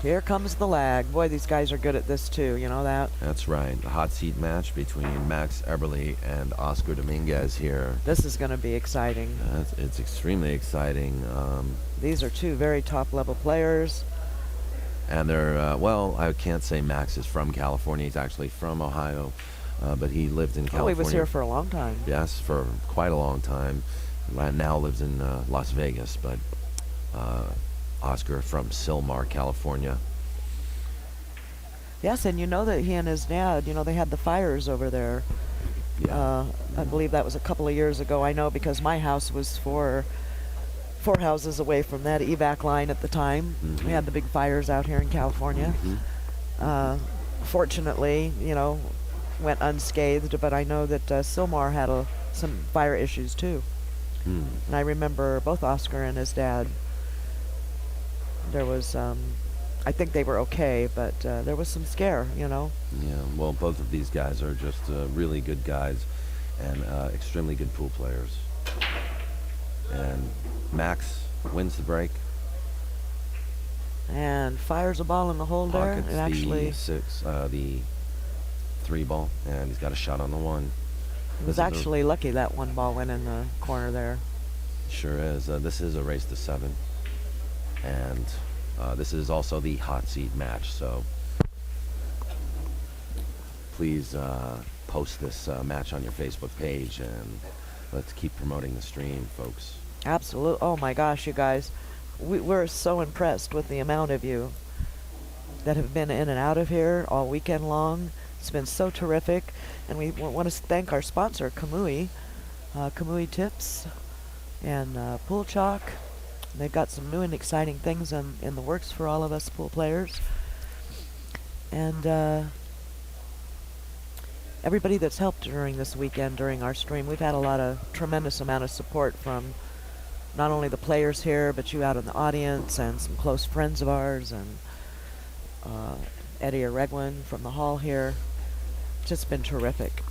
Here comes the lag. Boy, these guys are good at this too. You know that? That's right. The hot seat match between Max Eberle and Oscar Dominguez here. This is going to be exciting. It's extremely exciting. These are two very top-level players. And they're, well, I can't say Max is from California. He's actually from Ohio, but he lived in California. Oh, he was here for a long time. Yes, for quite a long time. Now lives in Las Vegas, but Oscar from Sylmar, California. Yes, and you know that he and his dad, you know, they had the fires over there. Yeah. I believe that was a couple of years ago. I know because my house was four houses away from that evac line at the time. Mm-hmm. We had the big fires out here in California. Mm-hmm. Fortunately, you know, went unscathed, but I know that Sylmar had some fire issues too. Mm. And I remember both Oscar and his dad. There was, I think they were okay, but there was some scare, you know. Yeah, well, both of these guys are just really good guys and extremely good pool players. And Max wins the break. And fires a ball in the hole there. Pockets And actually, the 3 ball, and he's got a shot on the 1. it was actually lucky that one ball went in the corner there. Sure is. This is a race to 7. And this is also the hot seat match, so please post this match on your Facebook page, and let's keep promoting the stream, folks. Absolutely. Oh my gosh, you guys. We're so impressed with the amount of you that have been in and out of here all weekend long. It's been so terrific. And we want to thank our sponsor, Kamui. Kamui Tips and Pool Chalk. They've got some new and exciting things in the works for all of us pool players. And everybody that's helped during this weekend, during our stream, we've had a lot of tremendous amount of support from not only the players here, but you out in the audience and some close friends of ours, and Eddie Oregwin from the hall here. Just been terrific.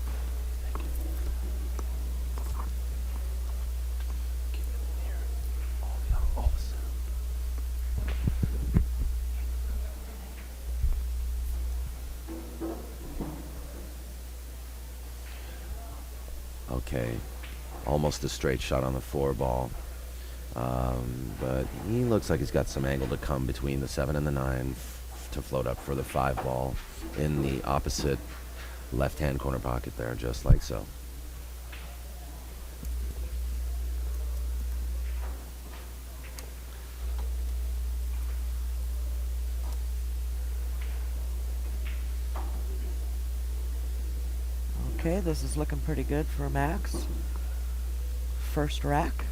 Okay, almost a straight shot on the 4 ball. But he looks like he's got some angle to come between the 7 and the 9 to float up for the 5 ball in the opposite left-hand corner pocket there, just like so. Okay, this is looking pretty good for Max. First rack.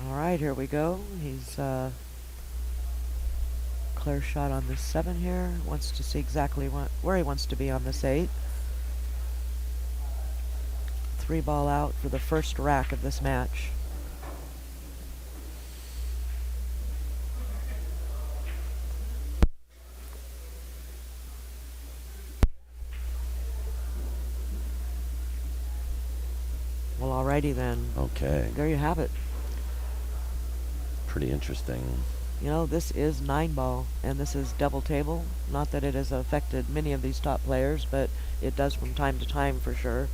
Alright, here we go. He's clear shot on this 7 here. Wants to see exactly where he wants to be on this 8. 3 ball out for the first rack of this match. Well, alrighty then. Okay. There you have it. Pretty interesting. You know, this is 9 ball, and this is double table. Not that it has affected many of these top players, but it does from time to time for sure.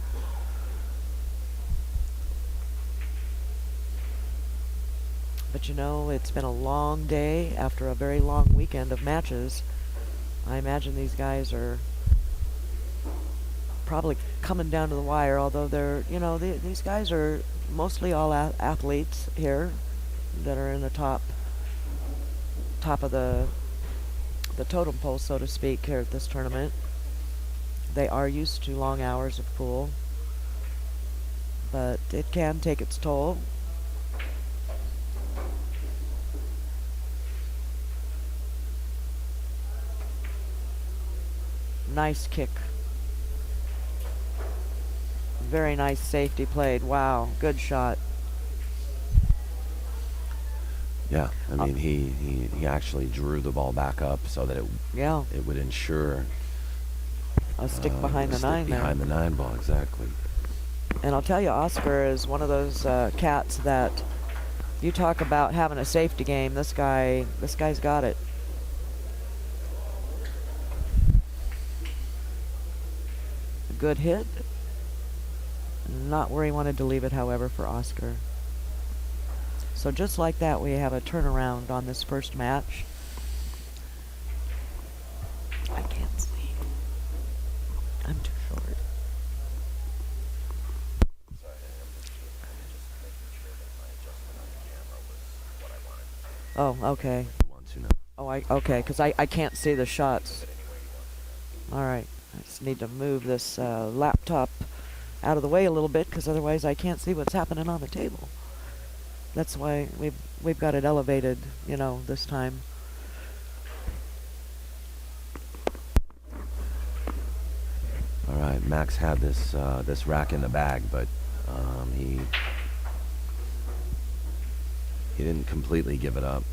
But you know, it's been a long day after a very long weekend of matches. I imagine these guys are probably coming down to the wire, although they're, you know, these guys are mostly all athletes here that are in the top of the totem pole, so to speak, here at this tournament. They are used to long hours of pool, but it can take its toll. Nice kick. Very nice safety played. Wow, good shot. Yeah, I mean, he actually drew the ball back up so that Yeah, it would ensure a stick behind a the stick nine there. behind the 9 ball, exactly. And I'll tell you, Oscar is one of those cats that you talk about having a safety game. This guy's got it. A good hit. Not where he wanted to leave it, however, for Oscar. So just like that, we have a turnaround on this first match. I can't see. I'm too short. Oh, okay. Oh, okay, because I can't see the shots. All right, I just need to move this laptop out of the way a little bit, because otherwise I can't see what's happening on the table. That's why we've got it elevated, you know, this time. All right, Max had this rack in the bag, but he didn't completely give it up.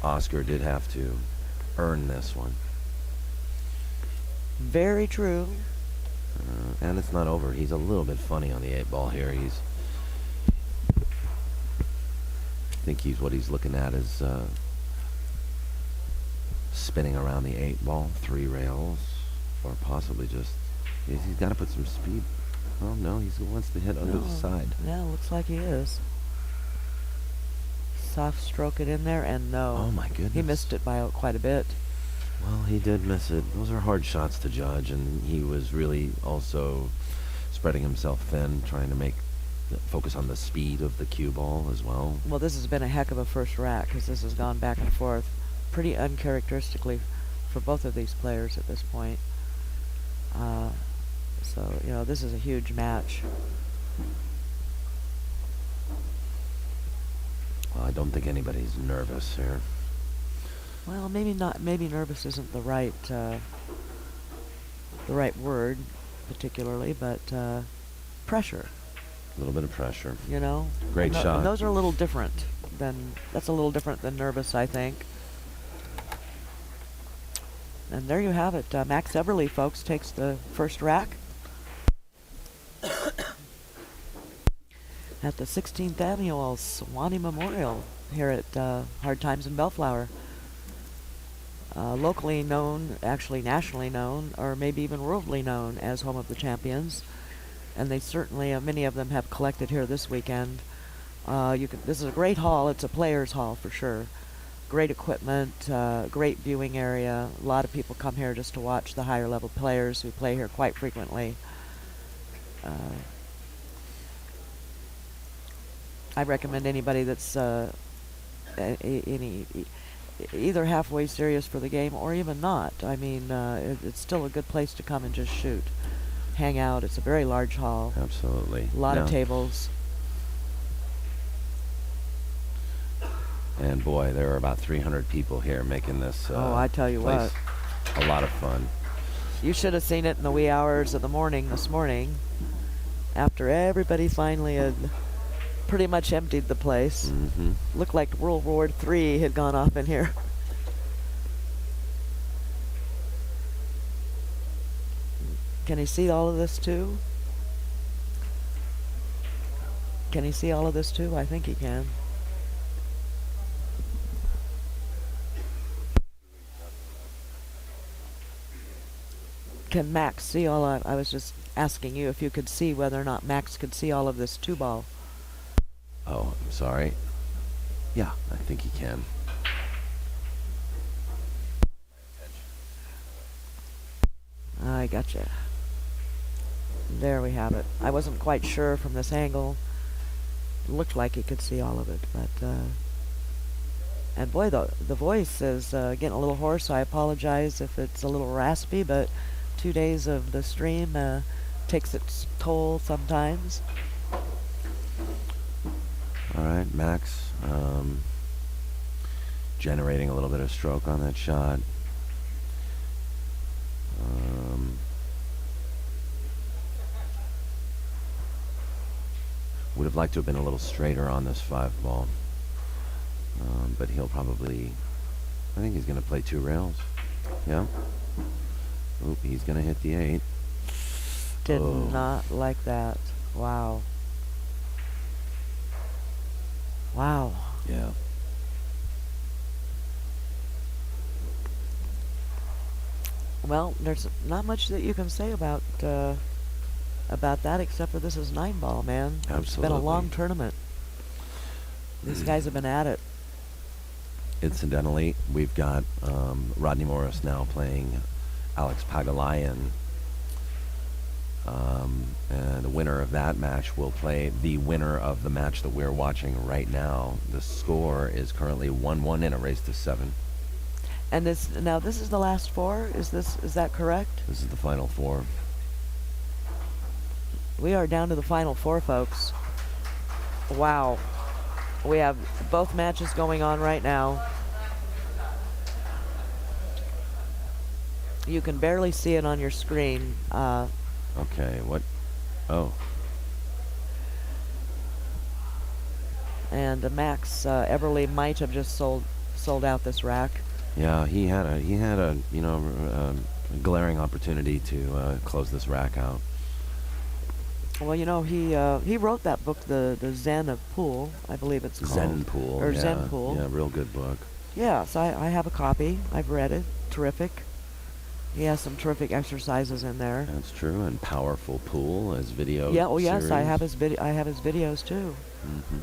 Oscar did have to earn this one. Very true. And it's not over. He's a little bit funny on the 8 ball here. I think what he's looking at is spinning around the 8 ball, 3 rails, or possibly just he's got to put some speed. Oh no, he wants to hit under the side. Yeah, looks like he is. Soft stroke it in there, and no. Oh my goodness. He missed it by quite a bit. Well, he did miss it. Those are hard shots to judge, and he was really also spreading himself thin, trying to focus on the speed of the cue ball as well. Well, this has been a heck of a first rack, because this has gone back and forth pretty uncharacteristically for both of these players at this point. So, you know, this is a huge match. Well, I don't think anybody's nervous here. Well, maybe not. Maybe nervous isn't the right word, particularly, but pressure. A little bit of pressure. You know. Great shot. And those are a little different than. That's a little different than nervous, I think. And there you have it. Max Eberle, folks, takes the first rack at the 16th Annual Swanson Memorial here at Hard Times in Bellflower. Locally known, actually nationally known, or maybe even worldly known as home of the champions. And they certainly, many of them have collected here this weekend. This is a great hall. It's a player's hall for sure. Great equipment, great viewing area. A lot of people come here just to watch the higher level players who play here quite frequently. I recommend anybody that's either halfway serious for the game or even not. I mean, it's still a good place to come and just shoot, hang out. It's a very large hall. Absolutely. A lot of tables. And boy, there are about 300 people here making this I tell you place a lot of fun. You should have seen it in the wee hours of the morning this morning, after everybody finally had pretty much emptied the place. Mm-hmm. Looked like World War III had gone off in here. Can he see all of this too? Can he see all of this too? I think he can. Can Max see all of... I was just asking you if you could see whether or not Max could see all of this 2-ball. Oh, I'm sorry. Yeah, I think he can. I gotcha. There we have it. I wasn't quite sure from this angle. It looked like he could see all of it, but and boy, the voice is getting a little hoarse. I apologize if it's a little raspy, but 2 days of the stream takes its toll sometimes. All right, Max generating a little bit of stroke on that shot. would have liked to have been a little straighter on this 5-ball. But he'll probably, I think he's going to play 2 rails. Yeah. Oop, he's going to hit the 8. Did not like that. Wow. Wow. Yeah. Well, there's not much that you can say about that, except for this is 9-ball, man. It's been a Absolutely. long tournament. These guys have been at it. Incidentally, we've got Rodney Morris now playing Alex Pagulayan. And the winner of that match will play the winner of the match that we're watching right now. The score is currently 1-1 in a race to 7. And this is the last 4? Is that correct? This is the final 4. We are down to the final 4, folks. Wow. We have both matches going on right now. You can barely see it on your screen. Okay, what? Oh. And Max Eberle might have just sold out this rack. Yeah, he had a glaring opportunity to close this rack out. Well, he wrote that book, the Zen of Pool, I believe it's called. Zen Pool. Or yeah, Zen Pool. Yeah, real good book. Yeah, so I have a copy. I've read it. Terrific. He has some terrific exercises in there. That's true, and Powerful Pool as video. Yeah. Oh, yes. series. I have his videos too. Mm-hmm.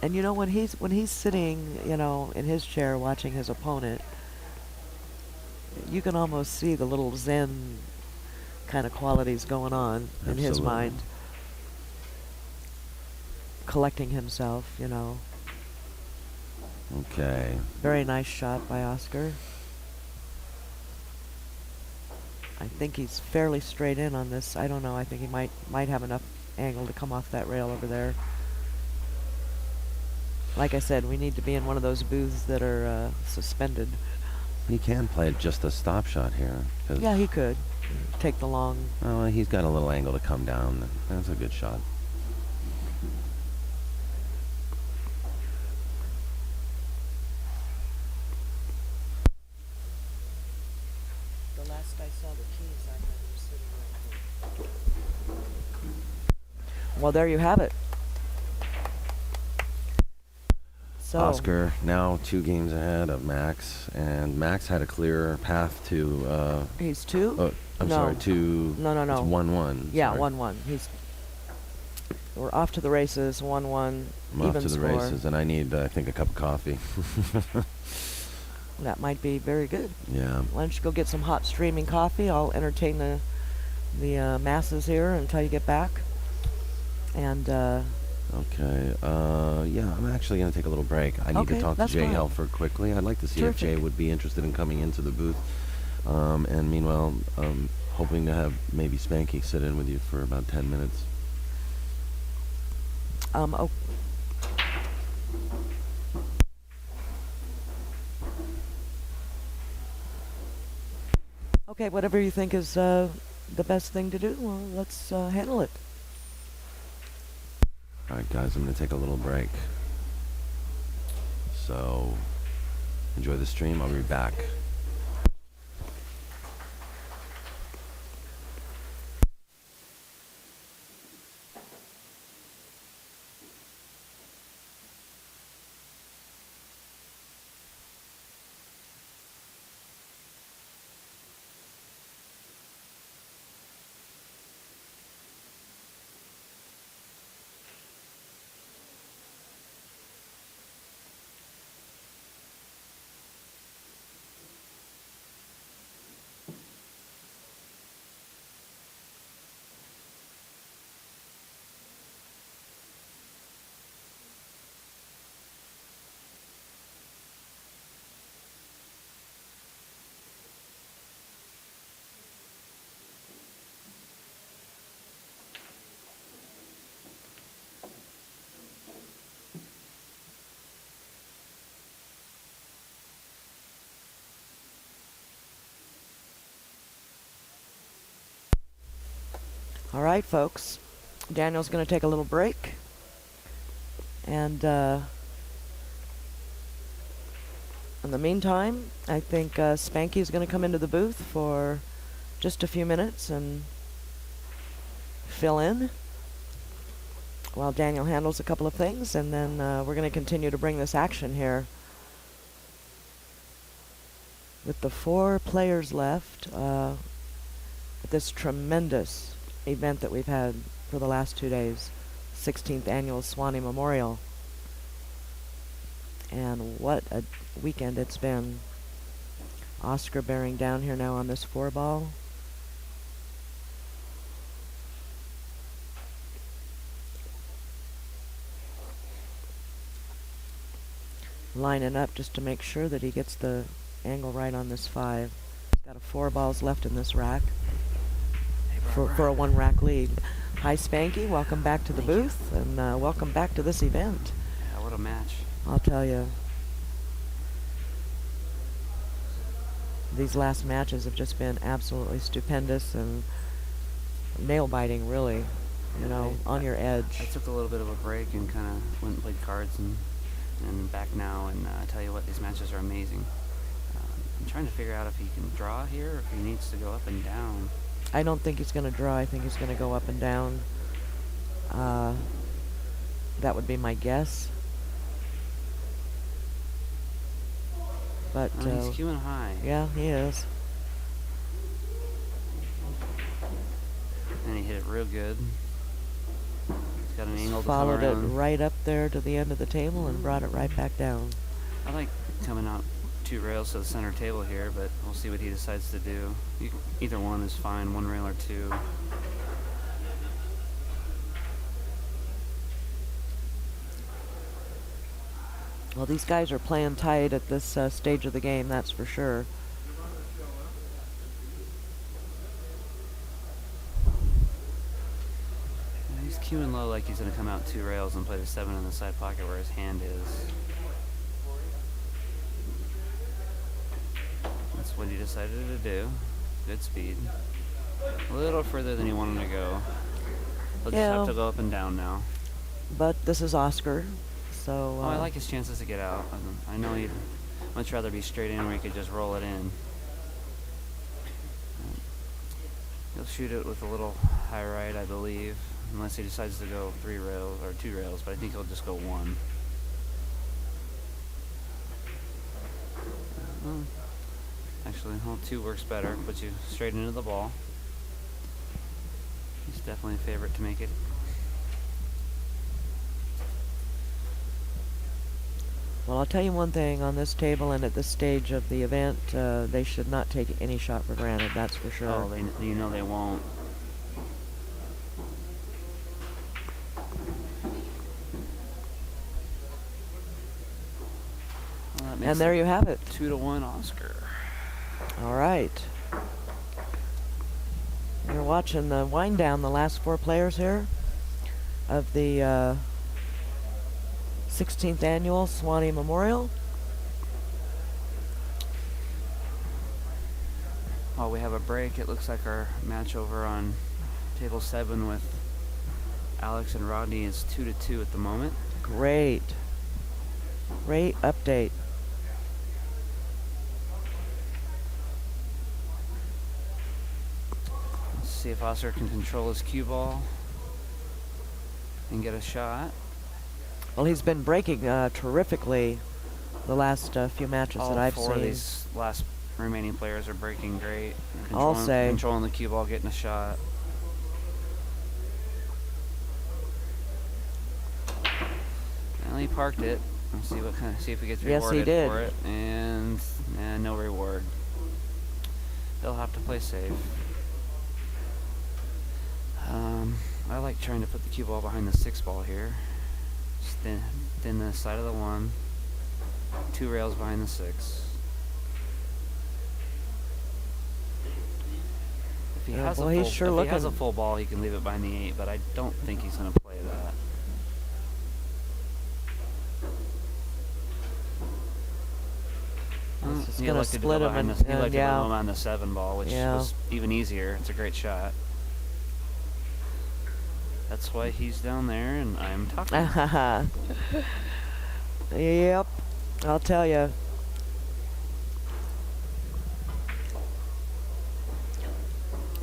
And when he's sitting, in his chair watching his opponent, you can almost see the little Zen kind of qualities going on in his mind. Collecting himself, Okay. Very nice shot by Oscar. I think he's fairly straight in on this. I don't know. I think he might have enough angle to come off that rail over there. Like I said, we need to be in one of those booths that are suspended. He can play just a stop shot here. Yeah, he could take the long. Oh, he's got a little angle to come down. That's a good shot. The last I saw the keys, I had him sitting right here. Well, there you have it. So Oscar now 2 games ahead of Max, and Max had a clear path to. He's 2. Oh, I'm No. sorry. To. No. It's 1-1. Yeah, sorry. 1-1. We're off to the races. 1-1. I'm Even off to the score. races, and I need, I think, a cup of coffee. That might be very good. Yeah. Why don't you go get some hot streaming coffee? I'll entertain the masses here until you get back. And Okay. Yeah, I'm actually going to take a little break. I need Okay, to talk to that's Jay fine. Helfer quickly. I'd like to see Terrific. if Jay would be interested in coming into the booth. And meanwhile, hoping to have maybe Spanky sit in with you for about 10 minutes. oh. Okay, whatever you think is the best thing to do, well, let's handle it. All right, guys, I'm going to take a little break. So, enjoy the stream. I'll be back. All right, folks. Daniel's going to take a little break. And in the meantime, I think Spanky's going to come into the booth for just a few minutes and fill in while Daniel handles a couple of things. And then we're going to continue to bring this action here. With the 4 players left, this tremendous event that we've had for the last 2 days, 16th Annual Swanee Memorial. And what a weekend it's been. Oscar bearing down here now on this 4-ball. Lining up just to make sure that he gets the angle right on this 5. He's got 4 balls left in this rack for a 1-rack lead. Hi, Spanky. Welcome back to the booth, and welcome back to this event. Yeah, what a match. I'll tell you. These last matches have just been absolutely stupendous and nail-biting, really. You know, on your edge. I took a little bit of a break and kind of went and played cards and back now, and I tell you what, these matches are amazing. I'm trying to figure out if he can draw here or if he needs to go up and down. I don't think he's going to draw. I think he's going to go up and down. That would be my guess. But he's queuing high. Yeah, he is. And he hit it real good. He's got an angle to come Followed it around. right up there to the end of the table and brought it right back down. I like coming out 2 rails to the center table here, but we'll see what he decides to do. Either one is fine, 1 rail or 2. Well, these guys are playing tight at this stage of the game, that's for sure. He's queuing low like he's going to come out 2 rails and play the 7 in the side pocket where his hand is. That's what he decided to do. Good speed. A little further than he wanted to go. He'll just have to go up and down now. But this is Oscar, so... I like his chances to get out. I know he'd much rather be straight in where he could just roll it in. He'll shoot it with a little high right, I believe, unless he decides to go 3 rails or 2 rails, but I think he'll just go 1. Actually, well, 2 works better, puts you straight into the ball. He's definitely a favorite to make it. Well, I'll tell you one thing, on this table and at this stage of the event, they should not take any shot for granted, that's for sure. Oh, you know they won't. Well, and there you have it. 2-1 Oscar. All right. You're watching the wind down, the last 4 players here of the 16th Annual Swanee Memorial. While we have a break, it looks like our match over on table 7 with Alex and Rodney is 2-2 at the moment. Great. Great update. Let's see if Oscar can control his cue ball and get a shot. Well, he's been breaking terrifically the last few matches that I've seen. All 4 of these last remaining players are breaking great. I'll say. Controlling the cue ball, getting a shot. Well, he parked it. Let's see if he gets rewarded for it. And no reward. They'll have to play safe. I like trying to put the cue ball behind the 6 ball here. Just thin the side of the 1. 2 rails behind the 6. If he has a full ball, he can leave it behind the 8, but I don't think he's going to play that. He elected to go behind him on the 7 ball, which was even easier. It's a great shot. That's why he's down there and I'm talking. Yep, I'll tell you.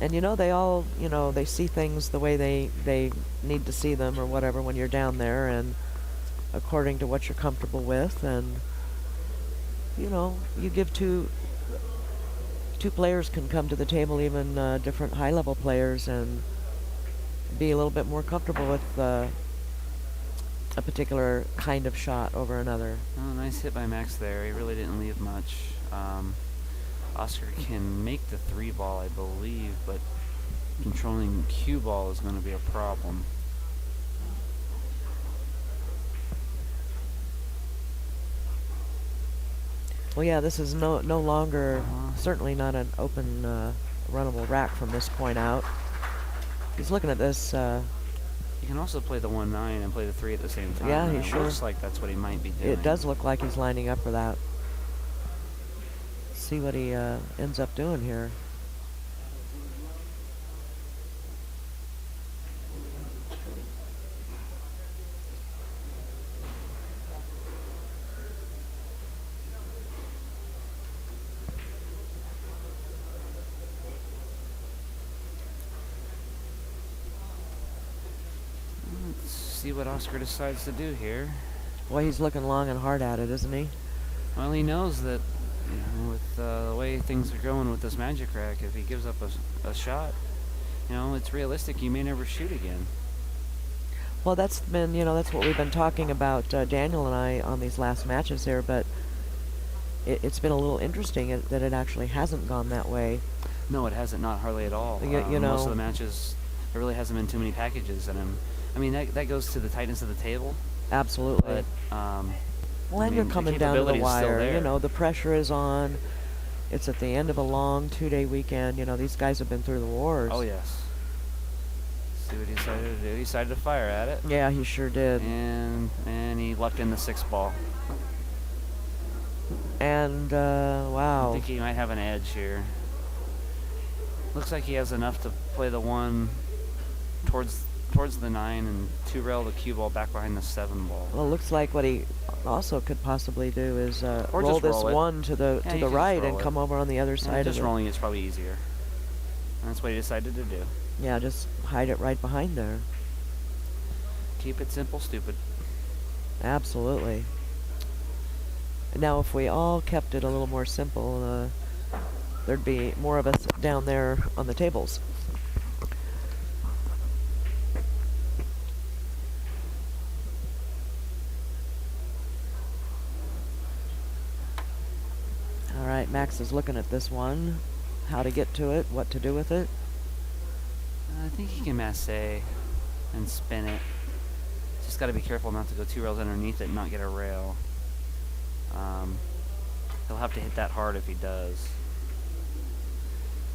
And you know, they all, you know, they see things the way they need to see them or whatever when you're down there, and according to what you're comfortable with. And you know, you give two players can come to the table, even different high-level players, and be a little bit more comfortable with a particular kind of shot over another. Oh, nice hit by Max there. He really didn't leave much. Oscar can make the 3-ball, I believe, but controlling cue ball is going to be a problem. Well, yeah, this is no longer, certainly not an open, runnable rack from this point out. He's looking at this. He can also play the 1-9 and play the 3 at the same time. Yeah, he it sure. looks like that's what he might be doing. It does look like he's lining up for that. See what he ends up doing here. Let's see what Oscar decides to do here. Boy, he's looking long and hard at it, isn't he? Well, he knows that, you know, with the way things are going with this magic rack, if he gives up a shot, you know, it's realistic. You may never shoot again. Well, that's been, you know, that's what we've been talking about, Daniel and I, on these last matches here, but it's been a little interesting that it actually hasn't gone that way. No, it hasn't, not hardly at all. You know, most of the matches, there really hasn't been too many packages in them. I mean, that goes to the tightness of the table. Absolutely. But, well, and you're coming down to the wire. You know, the pressure is on. It's at the end of a long 2-day weekend. You know, these guys have been through the wars. Oh, yes. See what he decided to do. He decided to fire at it. Yeah, he sure did. And he lucked in the 6-ball. And, wow. I think he might have an edge here. Looks like he has enough to play the 1 towards the 9 and 2-rail the cue ball back behind the 7-ball. Well, it looks like what he also could possibly do is roll this roll 1 to the right and come over on the other side of it. Just rolling it's probably easier. And that's what he decided to do. Yeah, just hide it right behind there. Keep it simple, stupid. Absolutely. Now, if we all kept it a little more simple, there'd be more of us down there on the tables. All right, Max is looking at this one, how to get to it, what to do with it. I think he can masse and spin it. Just got to be careful not to go 2 rails underneath it and not get a rail. He'll have to hit that hard if he does.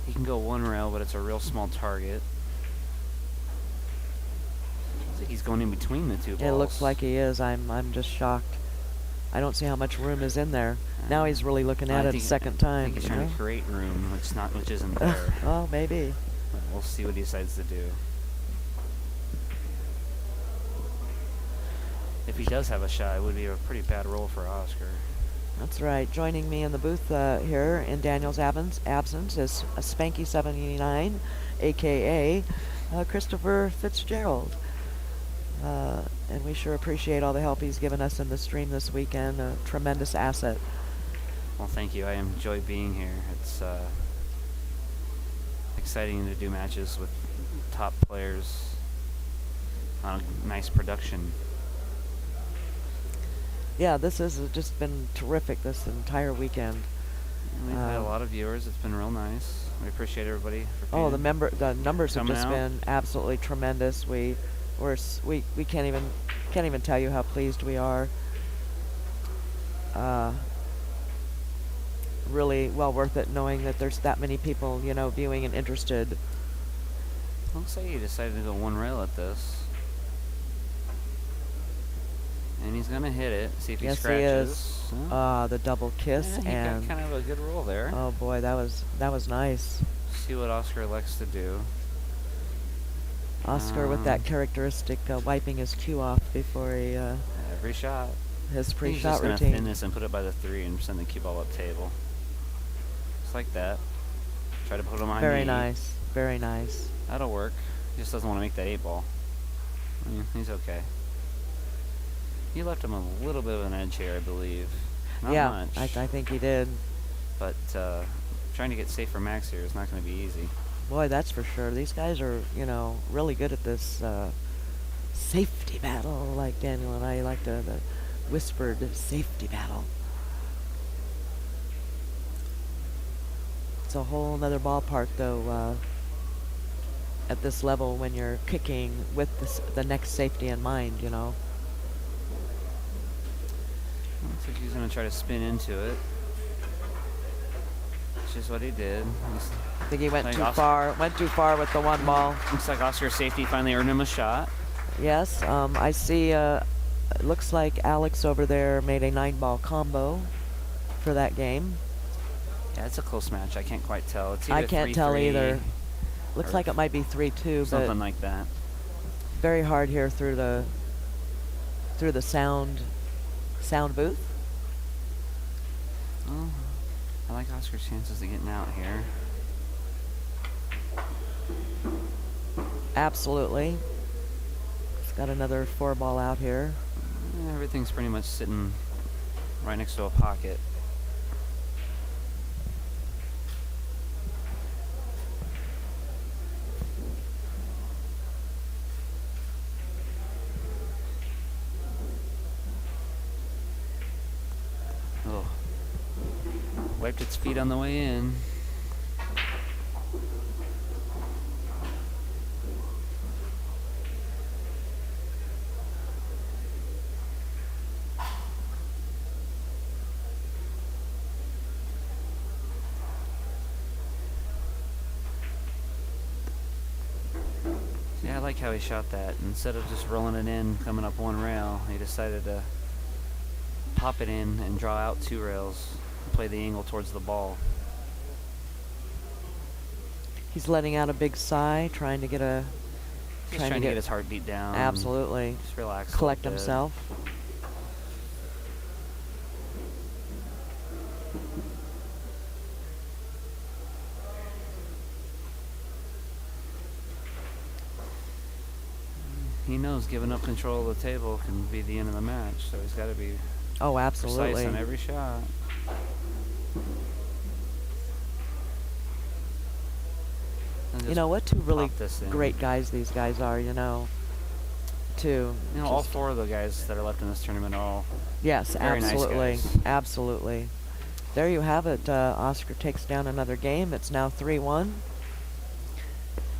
He can go 1 rail, but it's a real small target. So he's going in between the 2 balls. It looks like he is. I'm just shocked. I don't see how much room is in there. Now he's really looking at it a second time. I think he's trying to create room, which isn't there. Oh, maybe. But we'll see what he decides to do. If he does have a shot, it would be a pretty bad roll for Oscar. That's right. Joining me in the booth here in Daniel's absence is a Spanky 79, a.k.a. Christopher Fitzgerald. And we sure appreciate all the help he's given us in the stream this weekend. A tremendous asset. Well, thank you. I enjoy being here. It's exciting to do matches with top players on a nice production. Yeah, this has just been terrific this entire weekend. We've had a lot of viewers. It's been real nice. We appreciate everybody for the numbers have just out. been absolutely tremendous. We can't even tell you how pleased we are. Really well worth it knowing that there's that many people, you know, viewing and interested. Looks like he decided to go 1 rail at this. And he's going to hit it, see if he scratches. Yes, he is. The double kiss. Yeah, he and got kind of a good roll there. Oh, boy, that was nice. See what Oscar elects to do. Oscar with that characteristic wiping his cue off before he Every shot. his He's pre-shot just gonna routine. thin this and put it by the 3 and send the cue ball up table. Just like that. Try to put him behind Very me. nice. Very nice. That'll work. He just doesn't want to make that 8 ball. I mean, he's okay. You left him a little bit of an edge here, I believe. Not Yeah, much. I think he did. But trying to get safe for Max here is not going to be easy. Boy, that's for sure. These guys are, really good at this safety battle, like Daniel and I like the whispered safety battle. It's a whole nother ballpark, though, at this level when you're kicking with the next safety in mind, Looks like he's going to try to spin into it. Which is what he did. I think he went Like too Oscar. far. Went too far with the one ball. Looks like Oscar's safety finally earned him a shot. Yes, I see. It looks like Alex over there made a 9-ball combo for that game. Yeah, it's a close match. I can't quite tell. It's either I can't tell 3-3 either. Looks or like it might be 3-2, something but like that. very hard here through the sound booth. Well, I like Oscar's chances of getting out here. Absolutely. He's got another 4-ball out here. Everything's pretty much sitting right next to a pocket. Oh. Wiped its feet on the way in. Yeah, I like how he shot that. Instead of just rolling it in, coming up one rail, he decided to pop it in and draw out 2 rails, play the angle towards the ball. He's letting out a big sigh, trying to get a. Just trying to get his heartbeat down. Absolutely. Just relax. Collect a little bit. himself. He knows giving up control of the table can be the end of the match, so he's got to be Oh, absolutely. precise on every shot. And You just know what? Two really pop this in. great guys these guys are, Two. You know, all just- 4 of the guys that are left in this tournament are all Yes, very nice absolutely. guys. Absolutely. There you have it. Oscar takes down another game. It's now 3-1.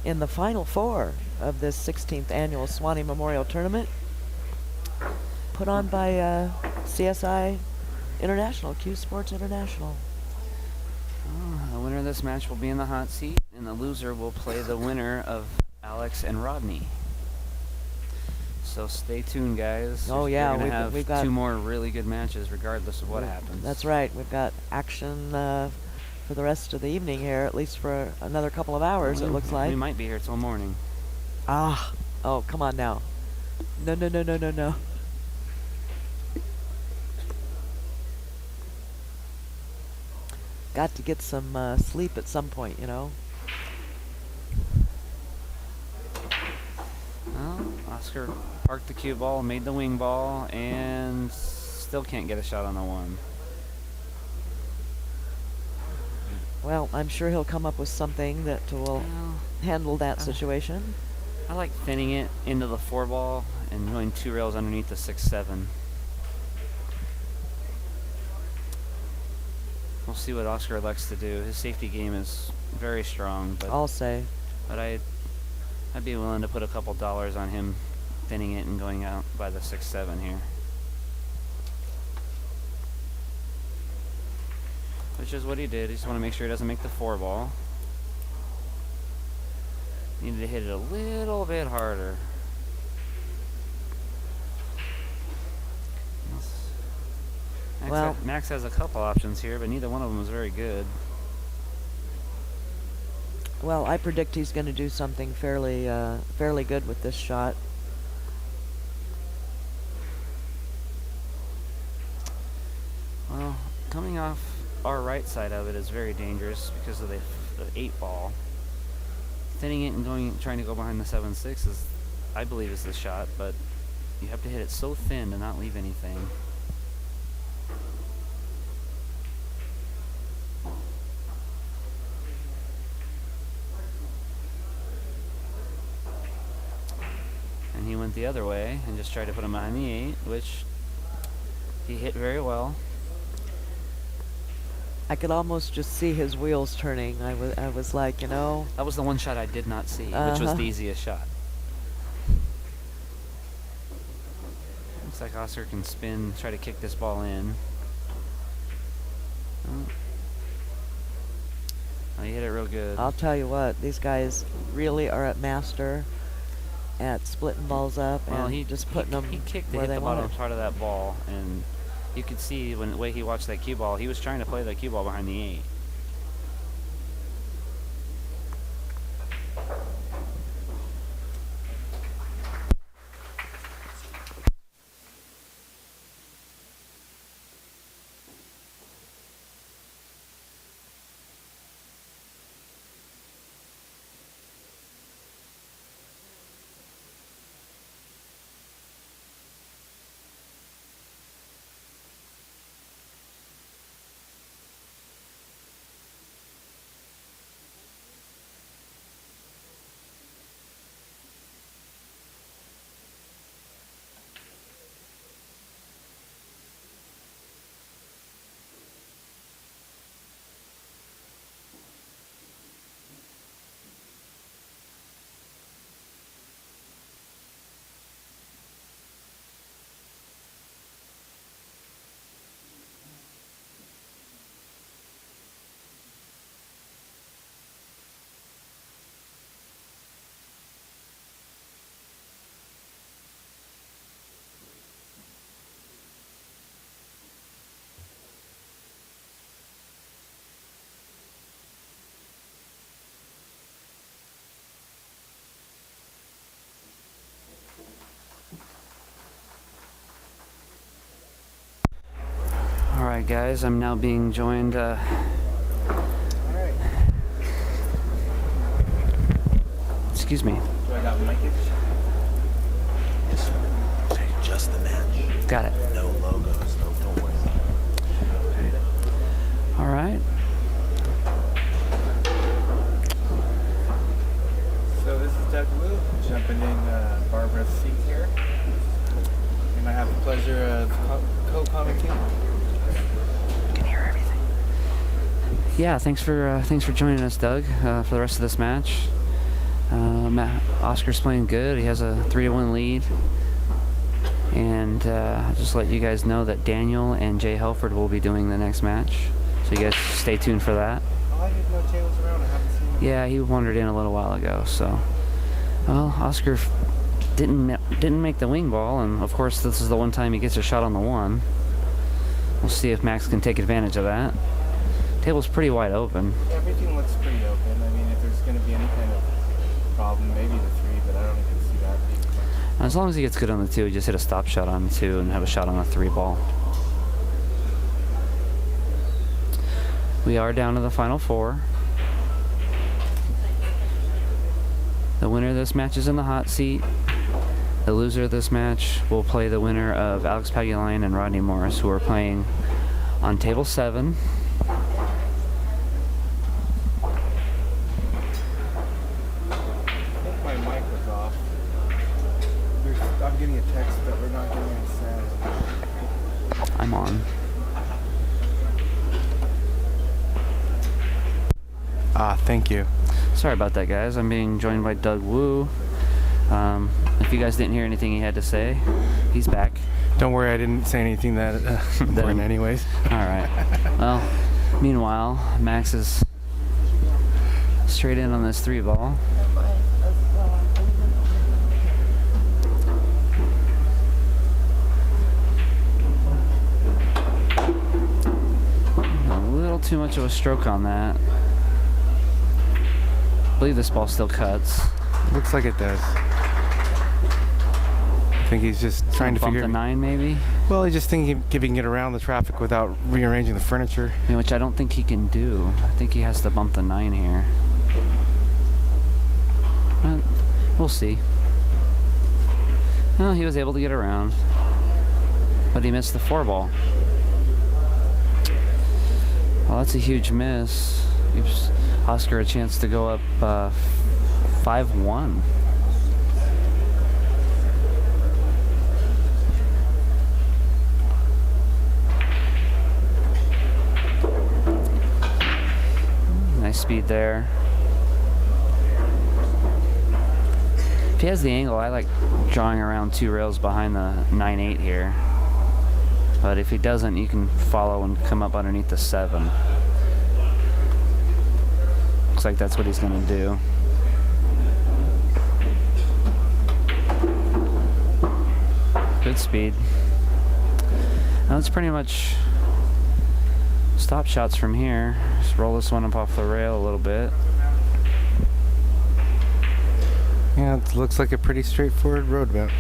In the final 4 of this 16th annual Swanee Memorial Tournament, put on by CSI International, Q Sports International. The winner of this match will be in the hot seat, and the loser will play the winner of Alex and Rodney. So stay tuned, guys. Oh, You're yeah, gonna have we've got 2 more really good matches, regardless of what happens. That's right. We've got action for the rest of the evening here, at least for another couple of hours, it looks like. We might be here till morning. Ah. Oh, come on now. No, no, no, no, no, no. Got to get some sleep at some point, Well, Oscar parked the cue ball, made the wing ball, and still can't get a shot on the 1. Well, I'm sure he'll come up with something that will Well, handle that situation. I like thinning it into the 4 ball and going 2 rails underneath the 6-7. We'll see what Oscar elects to do. His safety game is very strong, but I'll say. I'd be willing to put a couple dollars on him thinning it and going out by the 6-7 here. Which is what he did. He just want to make sure he doesn't make the 4 ball. Needed to hit it a little bit harder. Max has a couple options here, but neither one of them is very good. Well, I predict he's going to do something fairly good with this shot. Well, coming off our right side of it is very dangerous because of the 8-ball. Thinning it and trying to go behind the 7-6 is, I believe, is the shot, but you have to hit it so thin to not leave anything. And he went the other way and just tried to put him behind the 8, which he hit very well. I could almost just see his wheels turning. I was like, you know. That was the one shot I did not see, which was the easiest shot. Looks like Oscar can spin, try to kick this ball in. Oh, he hit it real good. I'll tell you what, these guys really are at master at splitting balls up and just putting them he kicked where hit they the want bottom it. part of that ball, and you could see when the way he watched that cue ball, he was trying to play the cue ball behind the 8. Alright guys, I'm now being joined excuse me. Do I got mic? Yes, sir. Say just the match. Got it. No logos, no, don't worry about it. Alright. So this is Doug Wu, jumping in Barbara's seat here. And I have the pleasure of co-commenting. Yeah, thanks for joining us, Doug, for the rest of this match. Oscar's playing good. He has a 3-1 lead. And just let you guys know that Daniel and Jay Helford will be doing the next match. So you guys stay tuned for that. Oh, I didn't know Jay was around. I haven't seen him. Yeah, he wandered in a little while ago. So, well, Oscar didn't make the wing ball, and of course this is the one time he gets a shot on the 1. We'll see if Max can take advantage of that. Table's pretty wide open. Everything looks pretty open. I mean, if there's going to be any kind of problem, maybe the 3, but I don't even see that being much. As long as he gets good on the 2, he just hit a stop shot on the 2 and have a shot on the 3 ball. We are down to the final 4. The winner of this match is in the hot seat. The loser of this match will play the winner of Alex Paguline and Rodney Morris, who are playing on table 7. I think my mic was off. I'm getting a text that we're not getting any sound. I'm on. Thank you. Sorry about that, guys. I'm being joined by Doug Wu. If you guys didn't hear anything he had to say, he's back. Don't worry, I didn't say anything that important anyways. All right. Well, meanwhile, Max is straight in on this 3 ball. A little too much of a stroke on that. believe this ball still cuts. Looks like it does. I think he's just trying to Bump figure. the 9 maybe. Well, he's just thinking if he can get around the traffic without rearranging the furniture. Which I don't think he can do. I think he has to bump the 9 here. But we'll see. Well, he was able to get around, but he missed the 4 ball. Well, that's a huge miss. Gives Oscar a chance to go up 5-1. Nice speed there. If he has the angle, I like drawing around 2 rails behind the 9-8 here. But if he doesn't, you can follow and come up underneath the 7. Looks like that's what he's going to do. Good speed. Now it's pretty much stop shots from here. Just roll this one up off the rail a little bit. Yeah, it looks like a pretty straightforward road map.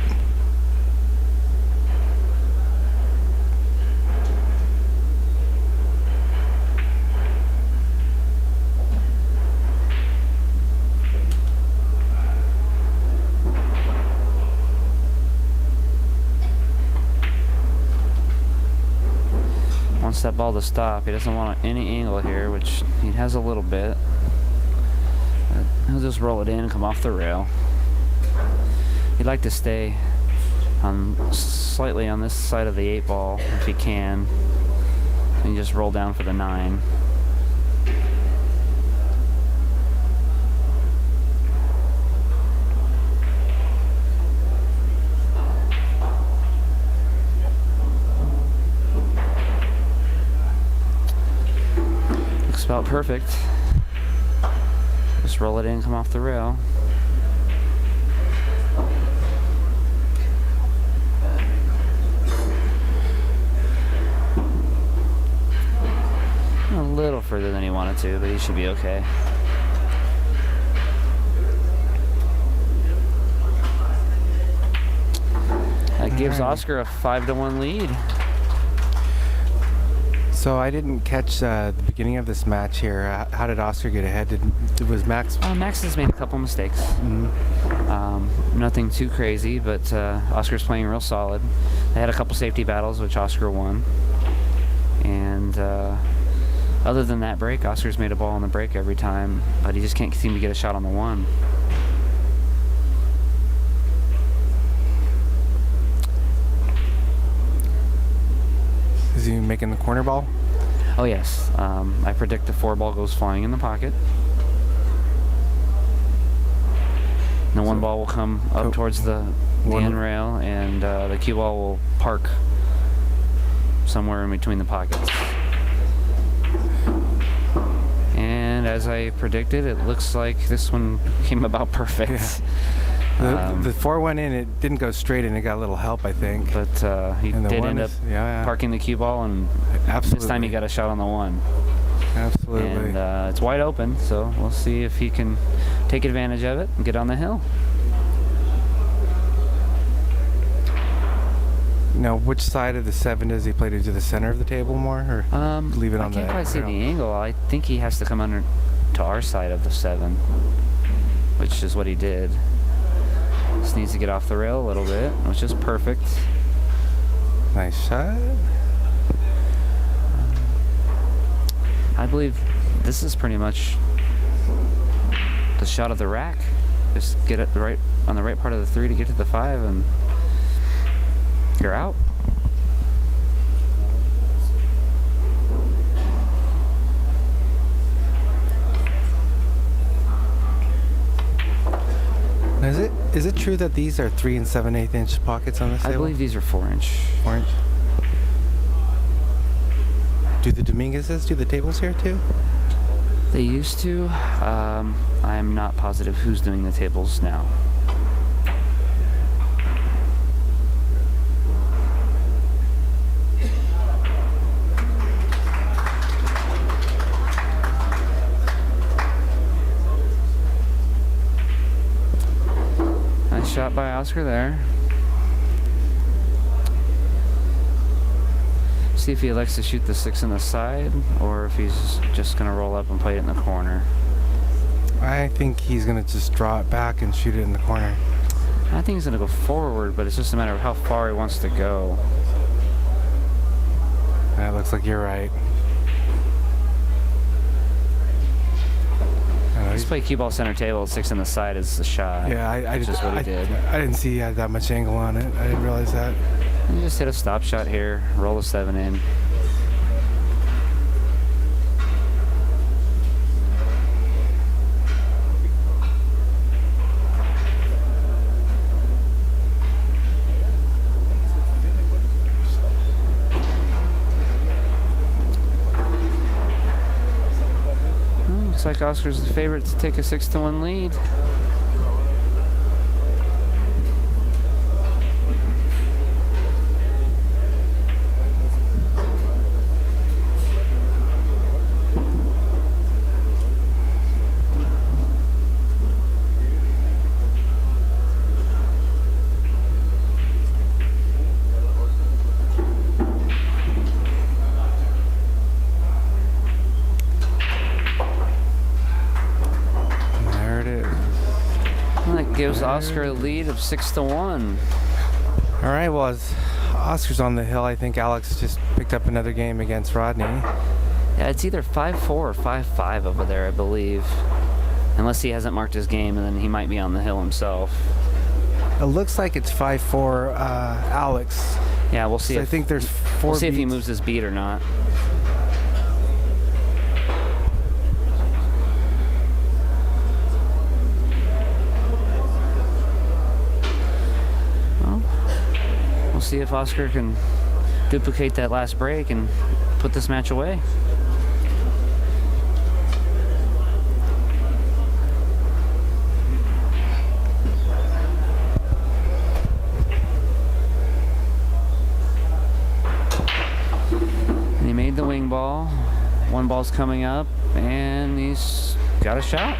Wants that ball to stop. He doesn't want any angle here, which he has a little bit. But he'll just roll it in and come off the rail. He'd like to stay on slightly on this side of the 8 ball if he can, and just roll down for the 9. Looks about perfect. Just roll it in, come off the rail. A little further than he wanted to, but he should be okay. That gives Oscar a 5-1 lead. So I didn't catch the beginning of this match here. How did Oscar get ahead? Was Max? Max has made a couple mistakes. Mm-hmm. Nothing too crazy, but Oscar's playing real solid. They had a couple safety battles, which Oscar won. And other than that break, Oscar's made a ball on the break every time, but he just can't seem to get a shot on the 1. Is he making the corner ball? Oh yes, I predict the 4 ball goes flying in the pocket. And the 1 ball will come up towards the end rail, and the cue ball will park somewhere in between the pockets. And as I predicted, it looks like this one came about perfect. Yeah. The 4 went in, it didn't go straight in, it got a little help, I think. But he And the did 1 end up yeah. parking the cue ball, and Absolutely. this time he got a shot on the 1. Absolutely. And it's wide open, so we'll see if he can take advantage of it and get on the hill. Now, which side of the 7 does he play? To the center of the table more, or leave it on I can't the quite see rail? the angle. I think he has to come under to our side of the 7, which is what he did. Just needs to get off the rail a little bit, which is perfect. Nice shot. I believe this is pretty much the shot of the rack. Just get it on the right part of the 3 to get to the 5, and you're out. Now, is it true that these are 3 7/8 inch pockets on this I table? believe these are 4-inch. 4 inch. Do the Dominguez's do the tables here too? They used to. I'm not positive who's doing the tables now. shot by Oscar there. See if he elects to shoot the 6 in the side, or if he's just gonna roll up and play it in the corner. I think he's gonna just draw it back and shoot it in the corner. I think he's gonna go forward, but it's just a matter of how far he wants to go. That looks like you're right. Just play cue ball center table, 6 in the side is the shot. Yeah, That's just what he did. I didn't see he had that much angle on it. I didn't realize that. And you just hit a stop shot here, roll the 7 in. Looks like Oscar's the favorite to take a 6-1 lead. Gives Oscar a lead of 6-1. All right, well, as Oscar's on the hill, I think Alex just picked up another game against Rodney. Yeah, it's either 5-4 or 5-5 over there, I believe. Unless he hasn't marked his game, and then he might be on the hill himself. It looks like it's 5-4 Alex. Yeah, we'll see. So I think there's 4 We'll see if he beats. moves his beat or not. We'll see if Oscar can duplicate that last break and put this match away. And he made the wing ball. One ball's coming up, and he's got a shot.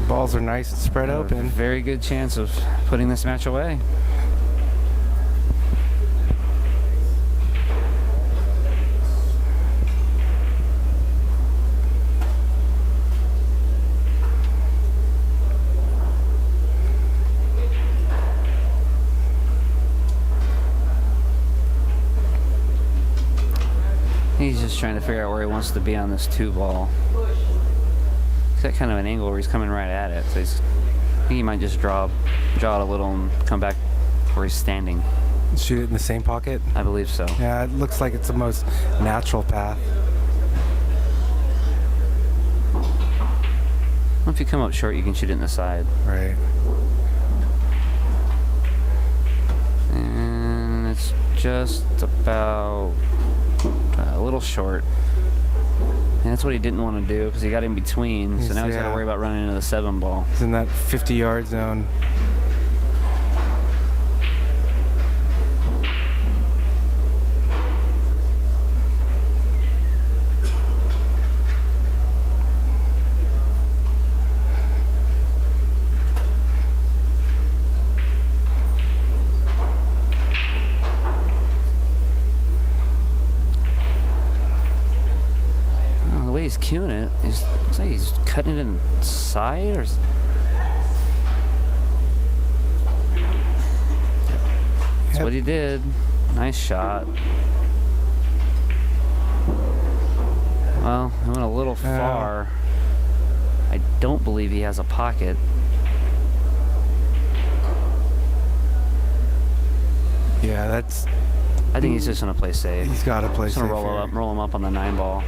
Balls are nice and spread open. Very good chance of putting this match away. He's just trying to figure out where he wants to be on this 2 ball. He's got kind of an angle where he's coming right at it, so I think he might just draw it a little and come back where he's standing. Shoot it in the same pocket? I believe so. Yeah, it looks like it's the most natural path. Well, if you come up short, you can shoot it in the side. Right. And it's just about a little short. And that's what he didn't want to do because he got in between. So now he's got to worry about running into the 7 ball. He's in that 50-yard zone. He's cueing it. Looks like he's cutting it inside, or that's what he did. Nice shot. Well, he went a little far. I don't believe he has a pocket. Yeah, that's. I think he's just gonna play safe. He's got to play safe. He's gonna roll him up on the 9 ball.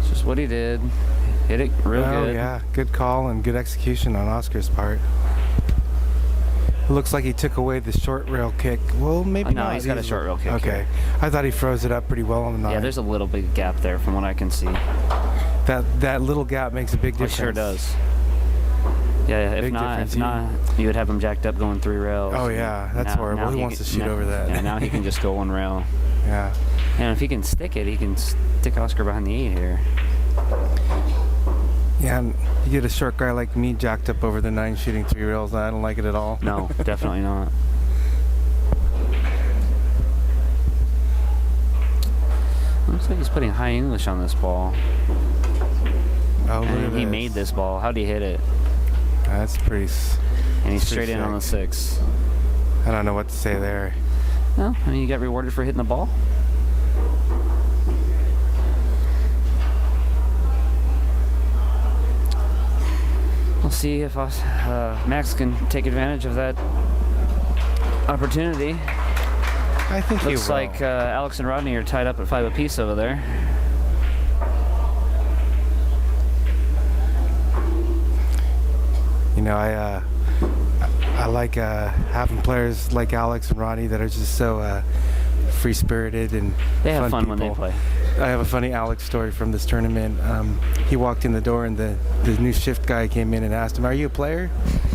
Just what he did. Hit it real good. Yeah, good call and good execution on Oscar's part. It looks like he took away the short rail kick. Well, maybe no, not. he's got a short rail kick. Okay. Here. I thought he froze it up pretty well on the 9. Yeah, there's a little big gap there from what I can see. That little gap makes a big difference. It sure does. Yeah, if not, you would have him jacked up going 3 rails. Oh yeah, that's horrible. He wants to shoot over that. Yeah, now he can just go 1 rail. Yeah. And if he can stick it, he can stick Oscar behind the 8 here. Yeah, and you get a short guy like me jacked up over the 9 shooting 3 rails. I don't like it at all. No, definitely not. Looks like he's putting high English on this ball. Oh, look at And he this. made this ball. How'd he hit it? That's pretty. And he's Pretty straight in on the sick. 6. I don't know what to say there. No, I mean, you got rewarded for hitting the ball. We'll see if Max can take advantage of that opportunity. I think he Looks will. like Alex and Rodney are tied up at 5 apiece over there. You know, I like having players like Alex and Ronnie that are just so free-spirited and They have fun people. when they play. I have a funny Alex story from this tournament. He walked in the door and the new shift guy came in and asked him, "Are you a player?"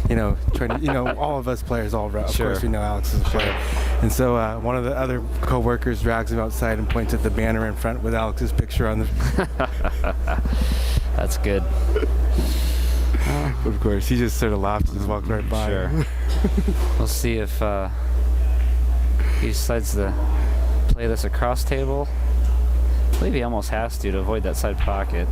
You know, trying to, you know, all of us players, of Sure. course we know Alex is a player. And so one of the other co-workers drags him outside and points at the banner in front with Alex's picture on the. That's good. Of course, he just sort of laughed and just walked right by. Sure. We'll see if he decides to play this across table. I believe he almost has to avoid that side pocket.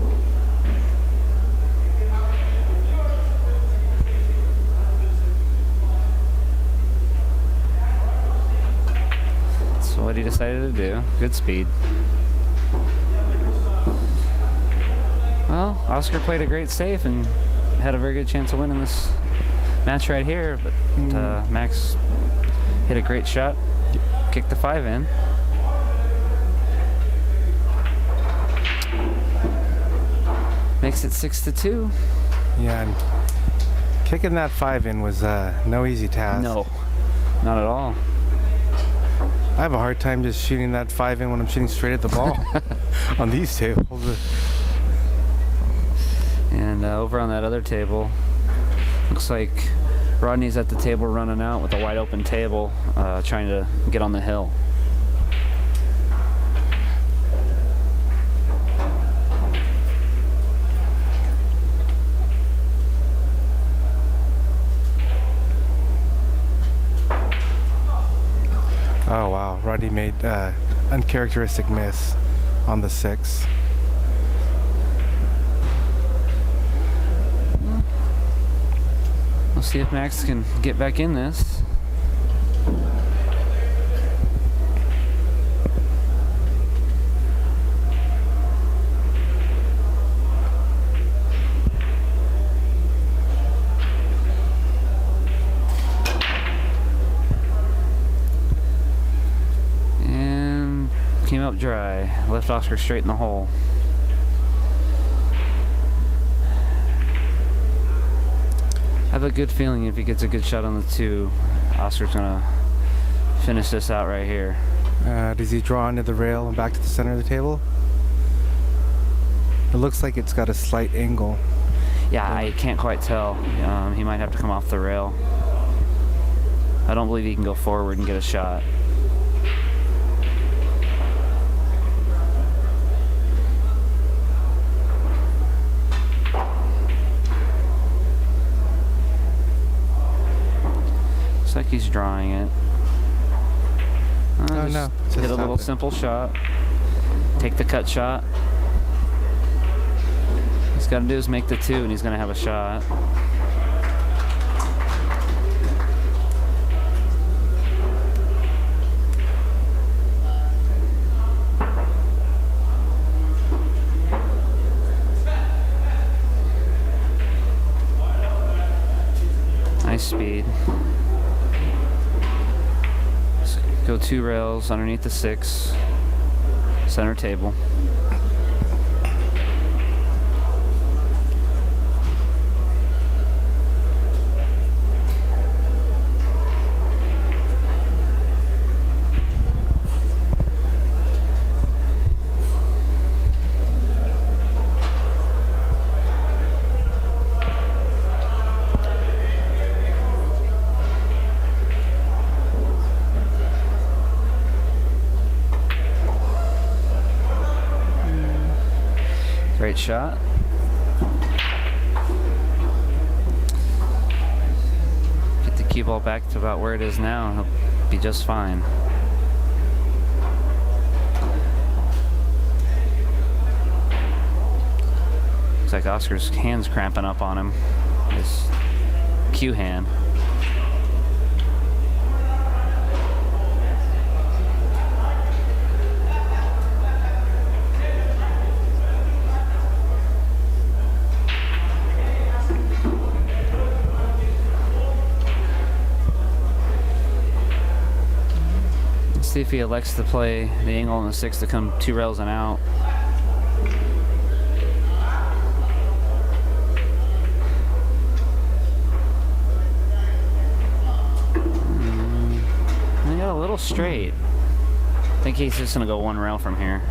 That's what he decided to do. Good speed. Well, Oscar played a great save and had a very good chance of winning this match right here, but Max hit a great shot, kicked the 5 in. Makes it 6-2. Yeah, and kicking that 5 in was no easy task. No, not at all. I have a hard time just shooting that 5 in when I'm shooting straight at the ball on these tables. And over on that other table, looks like Rodney's at the table running out with a wide open table, trying to get on the hill. Oh wow, Rodney made uncharacteristic miss on the 6. We'll see if Max can get back in this. And came up dry. Left Oscar straight in the hole. I have a good feeling if he gets a good shot on the 2, Oscar's gonna finish this out right here. Does he draw into the rail and back to the center of the table? It looks like it's got a slight angle. Yeah, I can't quite tell. He might have to come off the rail. I don't believe he can go forward and get a shot. Looks like he's drawing it. Oh, Just no. Hit Just a little happened. simple shot. Take the cut shot. He's got to do is make the 2 and he's going to have a shot. Nice speed. Let's go 2 rails underneath the 6. Center table. Great shot. cue ball back to about where it is now, and he'll be just fine. Looks like Oscar's hand's cramping up on him. His cue hand. See if he elects to play the angle and the 6 to come 2 rails and out. He got a little straight. I think he's just gonna go 1 rail from here.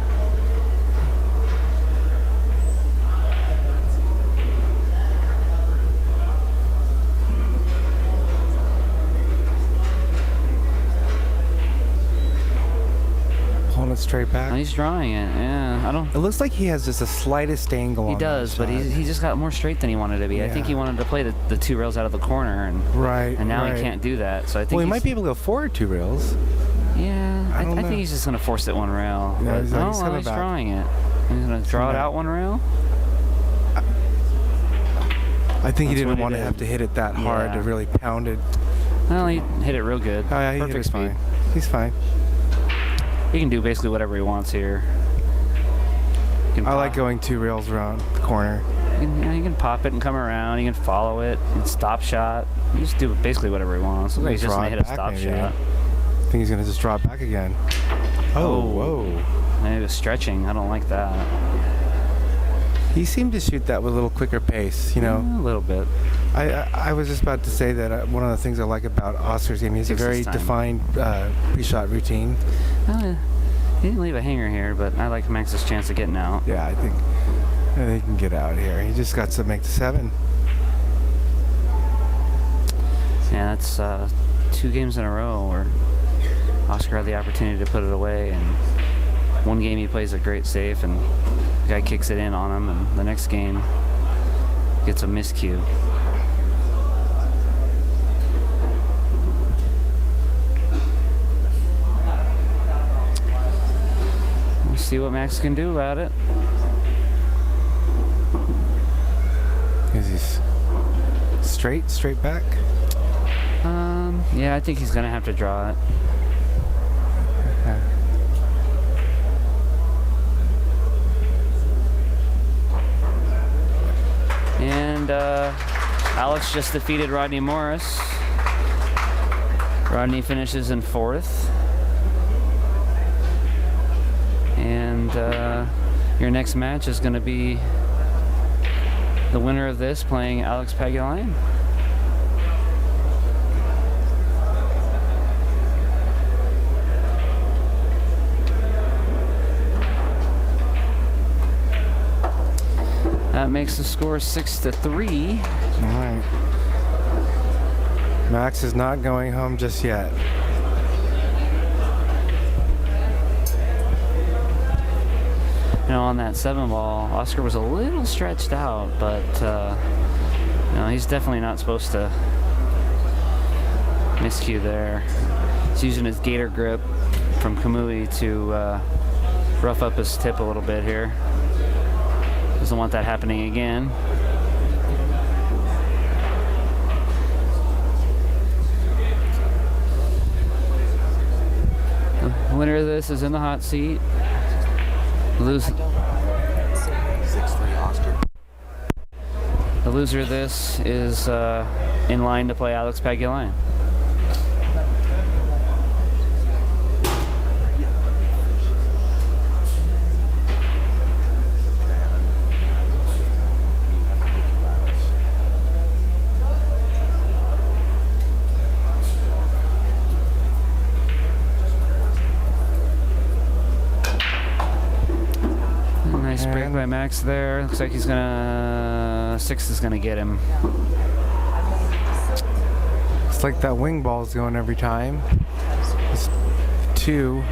Pulling it straight back. Oh, he's drawing it. Yeah, I don't. It looks like he has just the slightest angle He on does, that but shot. he just got more straight than he wanted to be. I think he Yeah. wanted to play the 2 rails out of the corner, and now he can't do that. So I think Well, he he's- might be able to go forward 2 rails. Yeah, I I don't know. think he's just gonna force it 1 rail. Yeah, But he's coming back. drawing it. He's gonna draw it back. out 1 rail. I think he That's didn't what he want to did. have to hit it that hard to Yeah. really pound it. Well, he hit it real good. Oh yeah, he Perfect hit it speed. fine. He's fine. He can do basically whatever he wants here. He can I like pop- going 2 rails around the corner. He can pop it and come around. He can follow it and stop shot. He just do basically whatever he wants. Looks like he's just Draw gonna it hit a back stop maybe. shot. I think he's gonna just draw it back again. Oh, whoa. Maybe he was stretching. I don't like that. He seemed to shoot that with a little quicker pace, you know. A little bit. I was just about to say that one of the things I like about Oscar's game, he has a Takes very his time. defined pre-shot routine. He didn't leave a hanger here, but I like Max's chance of getting out. Yeah, I think he can get out here. He just got to make the 7. Yeah, that's 2 games in a row where Oscar had the opportunity to put it away, and one game he plays a great safe, and the guy kicks it in on him, and the next game gets a miscue. We'll see what Max can do about it. Is he straight back? Yeah, I think he's gonna have to draw it. Yeah. And Alex just defeated Rodney Morris. Rodney finishes in 4th. And your next match is going to be the winner of this playing Alex Pagulayan. That makes the score 6-3. All right. Max is not going home just yet. You know, on that 7 ball, Oscar was a little stretched out, but he's definitely not supposed to miscue there. He's using his gator grip from Kamui to rough up his tip a little bit here. Doesn't want that happening again. The winner of this is in the hot seat. Loser. 6-3 Oscar. The loser of this is in line to play Alex Pagulayan. Nice break by Max there. Looks like he's gonna 6 is gonna get him. It's like that wing ball's going every time. It's 2.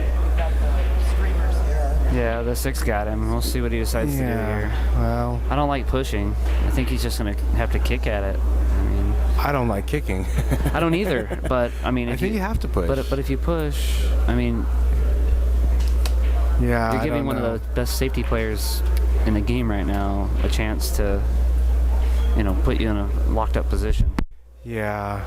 Yeah, the 6 got him. We'll see what he decides to do Yeah. here. Well, I don't like pushing. I think he's just gonna have to kick at it. I mean, I don't like kicking. I don't either. But I mean, I if think you have to push. But if you push, I mean, yeah, you're I giving don't one know. of the best safety players in the game right now a chance to, put you in a locked up position. Yeah.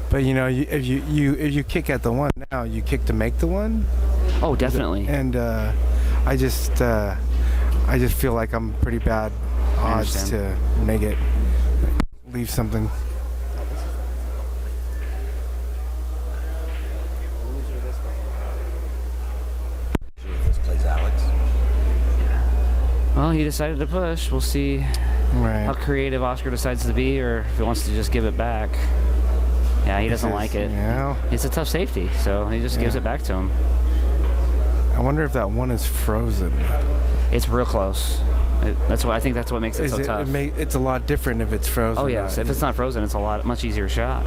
But if you kick at the one now, you kick to make the one. Oh, definitely. And I just feel like I'm pretty bad odds to make it, leave something. This plays Alex. Well, he decided to push. We'll see how Right. creative Oscar decides to be, or if he wants to just give it back. Yeah, he doesn't like it. Yeah. It's a tough safety, so he just gives Yeah. it back to him. I wonder if that one is frozen. It's real close. I think that's what makes it so tough. It's a lot different if it's frozen. Oh yes, if it's not frozen, it's a much easier shot.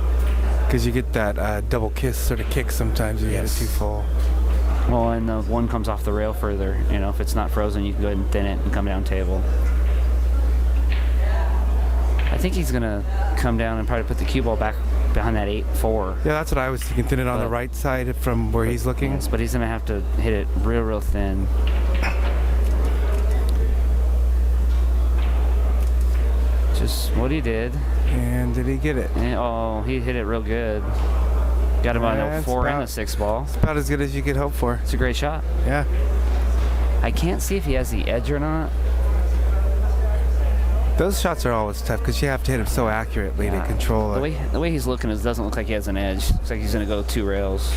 Because you get that double kiss sort of kick sometimes if you hit it too full. Well, and the one comes off the rail further. If it's not frozen, you can go ahead and thin it and come down table. I think he's gonna come down and probably put the cue ball back behind that 8-4. Yeah, that's what I was thinking. Thin it on the right side from where he's looking. Yes, but he's gonna have to hit it real thin. Just what he did. And did he get it? And, he hit it real good. Got him on Yeah, a it's 4 and a about- 6 ball. It's about as good as you could hope for. It's a great shot. Yeah. I can't see if he has the edge or not. Those shots are always tough because you have to hit them so accurately to control it. The way he's looking doesn't look like he has an edge. Looks like he's gonna go 2 rails.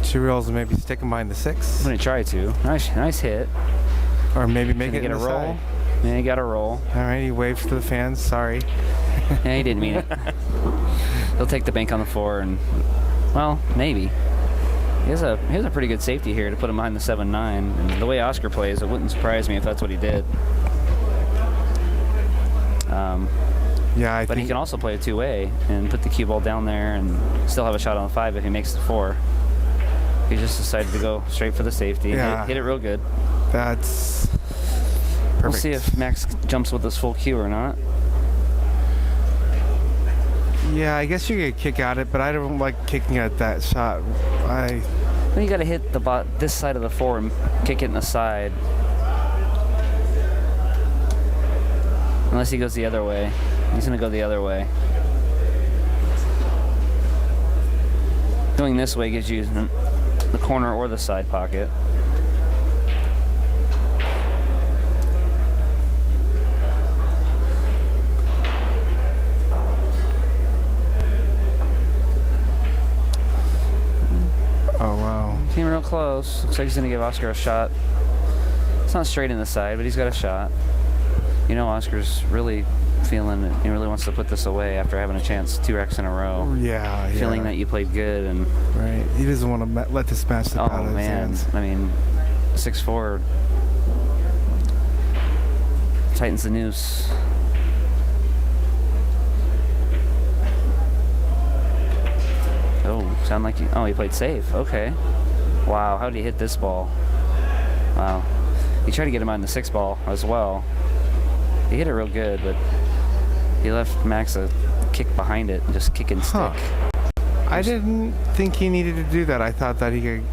2 reels and maybe stick them behind the 6. I'm gonna try to. Nice hit. Or maybe make Gonna it get in a the roll. side. Yeah, he got a roll. All right, he waves to the fans. Sorry. Yeah, he didn't mean it. He'll take the bank on the 4 and, well, maybe. He has a pretty good safety here to put him behind the 7-9. And the way Oscar plays, it wouldn't surprise me if that's what he did. Yeah, I But think he can also play a 2-way and put the cue ball down there and still have a shot on the 5 if he makes the 4. He just decided to go straight for the safety. Yeah. Hit it real good. that's perfect. We'll see if Max jumps with his full cue or not. Yeah, I guess you could kick at it, but I don't like kicking at that shot. Then you got to hit this side of the 4 and kick it in the side. Unless he goes the other way. He's going to go the other way. Going this way gives you the corner or the side pocket. Oh, wow. Came real close. Looks like he's going to give Oscar a shot. It's not straight in the side, but he's got a shot. Oscar's really feeling it. He really wants to put this away after having a chance 2 wrecks in a row. Yeah. Feeling that you played good and Right. He doesn't want to let this match slip out of his hands. I mean, 6-4 tightens the noose. Oh, sound like he played safe. Okay. Wow, how did he hit this ball? Wow. He tried to get him on the 6 ball as well. He hit it real good, but he left Max a kick behind it and just kick and stick. Huh. I didn't think he needed to do that. I thought that he could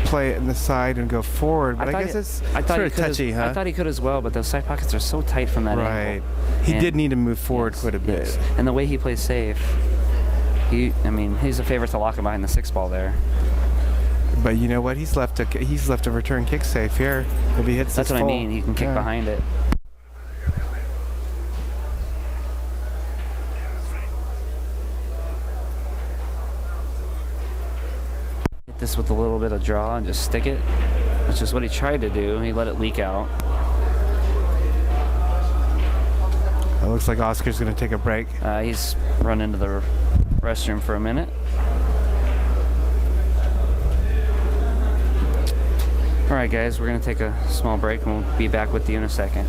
play it in the side and go forward, but I guess it's sort of touchy, huh? I thought he could as well, but those side pockets are so tight from that Right. angle. He And- did need to move forward Yes, quite a bit. yes. And the way he plays safe, he's a favorite to lock him behind the 6 ball there. But you know what? He's left a return kick safe here. If he hits That's this what I full. mean. He can kick Yeah. behind it. Hit this with a little bit of draw and just stick it, which is what he tried to do. He let it leak out. It looks like Oscar's going to take a break. He's run into the restroom for a minute. All right, guys, we're going to take a small break and we'll be back with you in a second.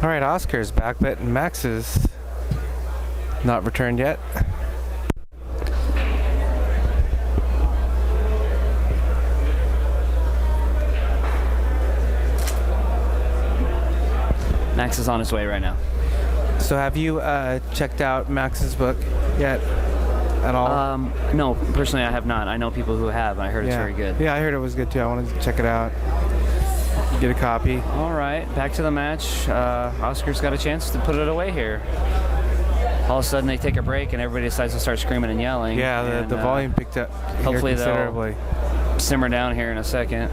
All right, Oscar's back, but Max is not returned yet. Max is on his way right now. So have you checked out Max's book yet at all? No, personally I have not. I know people who have, and I heard it's very good. Yeah, I heard it was good too. I wanted to check it out. Get a copy. All right, back to the match. Oscar's got a chance to put it away here. All of a sudden they take a break and everybody decides to start screaming and yelling. Yeah, the volume picked up here hopefully considerably. they'll simmer down here in a second.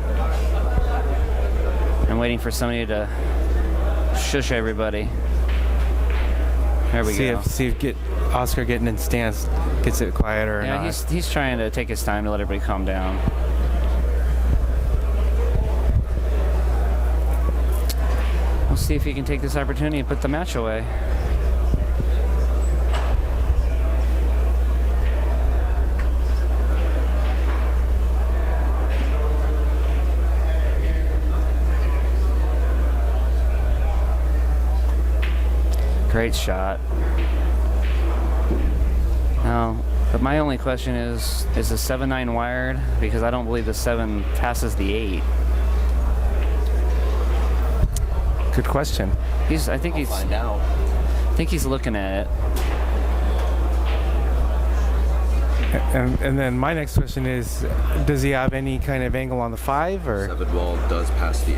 I'm waiting for somebody to shush everybody. There we go. See if get Oscar getting in stance gets it quieter or not. Yeah, he's trying to take his time to let everybody calm down. We'll see if he can take this opportunity and put the match away. Great shot. Now, but my only question is the 7-9 wired? Because I don't believe the 7 passes the 8. Good question. I think he's looking at it. And then my next question is, does he have any kind of angle on the 5 or 7 ball does pass the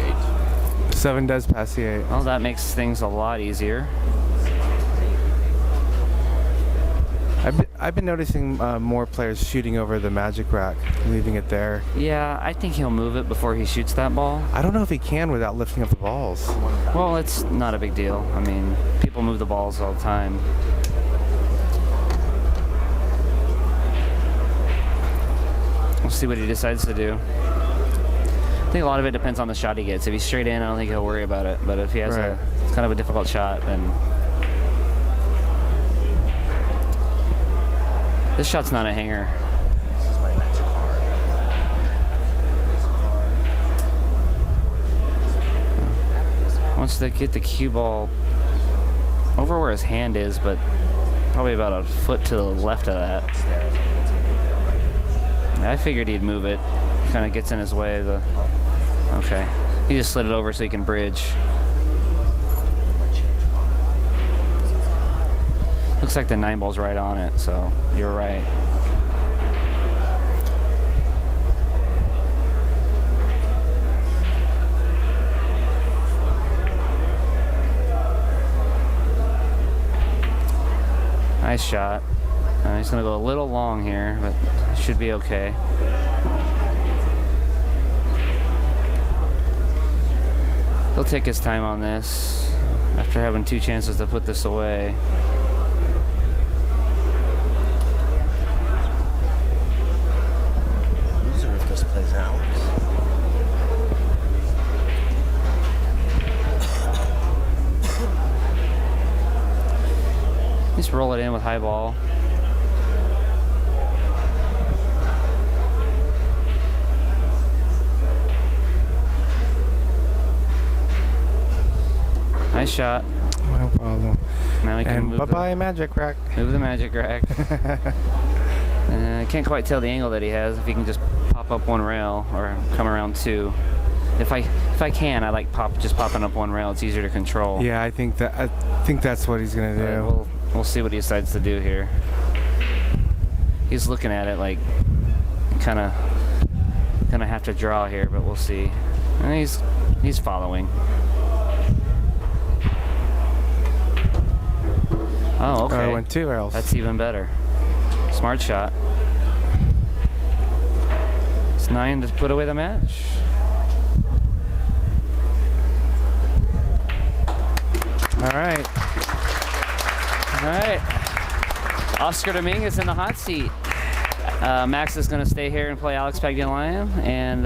8. 7 does pass the 8? Well, that makes things a lot easier. I've been noticing more players shooting over the magic rack, leaving it there. Yeah, I think he'll move it before he shoots that ball. I don't know if he can without lifting up the balls. Well, it's not a big deal. I mean, people move the balls all the time. We'll see what he decides to do. I think a lot of it depends on the shot he gets. If he's straight in, I don't think he'll worry about it. But if he has it's kind of a difficult shot, then this shot's not a hanger. This is my magic card. Wants to get the cue ball over where his hand is, but probably about a foot to the left of that. I figured he'd move it. Kind of gets in his way. Okay. He just slid it over so he can bridge. Looks like the 9 ball's right on it, so you're right. Nice shot. He's going to go a little long here, but should be okay. He'll take his time on this after having 2 chances to put this away. Loser if this plays out. Just roll it in with high ball. Nice shot. No problem. Now we can And move bye-bye magic rack. Move the magic rack. I can't quite tell the angle that he has. If he can just pop up 1 rail or come around 2. If I can, I like just popping up 1 rail. It's easier to control. Yeah, I think that's what he's gonna do. We'll see what he decides to do here. He's looking at it like kind of gonna have to draw here, but we'll see. And he's following. Oh, okay. I went 2 rails. That's even better. Smart shot. It's 9 to put away the match. All right. All right. Oscar Dominguez in the hot seat. Max is going to stay here and play Alex Pagdilion, and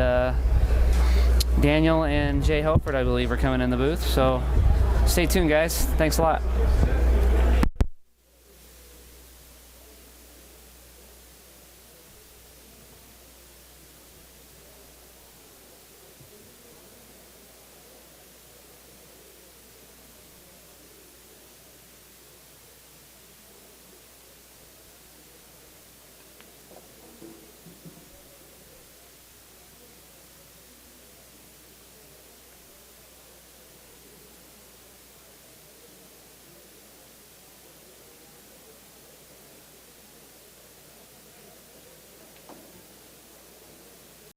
Daniel and Jay Hopeford, I believe, are coming in the booth. So stay tuned, guys. Thanks a lot.